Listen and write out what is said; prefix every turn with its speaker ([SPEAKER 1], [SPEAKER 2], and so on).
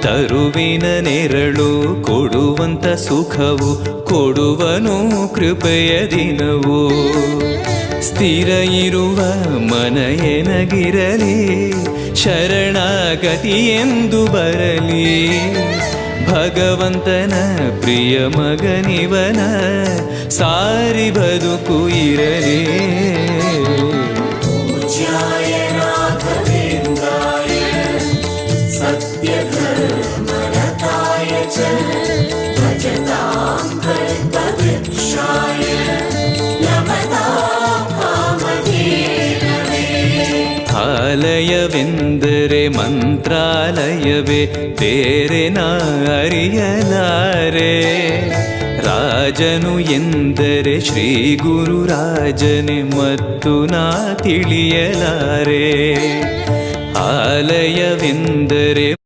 [SPEAKER 1] ತರುವಿನ ನೆರಳು ಕೊಡುವಂತ ಸುಖವು ಕೊಡುವನು ಕೃಪೆಯ ದಿನವು. ಸ್ಥಿರ ಇರುವ ಮನ ಎನಗಿರಲಿ, ಶರಣಾಗತಿ ಎಂದು ಬರಲಿ. ಭಗವಂತನ ಪ್ರಿಯ ಮಗನಿವನ, ಸಾರಿ ಬದುಕು ಇರಲಿ. ಆಲಯವೆಂದರೆ ಮಂತ್ರಾಲಯವೇ, ಬೇರೆ ನಾ ಅರಿಯಲಾರೆ. ರಾಜನು ಎಂದರೆ ಶ್ರೀ ಗುರು ರಾಜನೇ, ಮತ್ತು ನಾ ತಿಳಿಯಲಾರೆ. ಆಲಯವೆಂದರೆ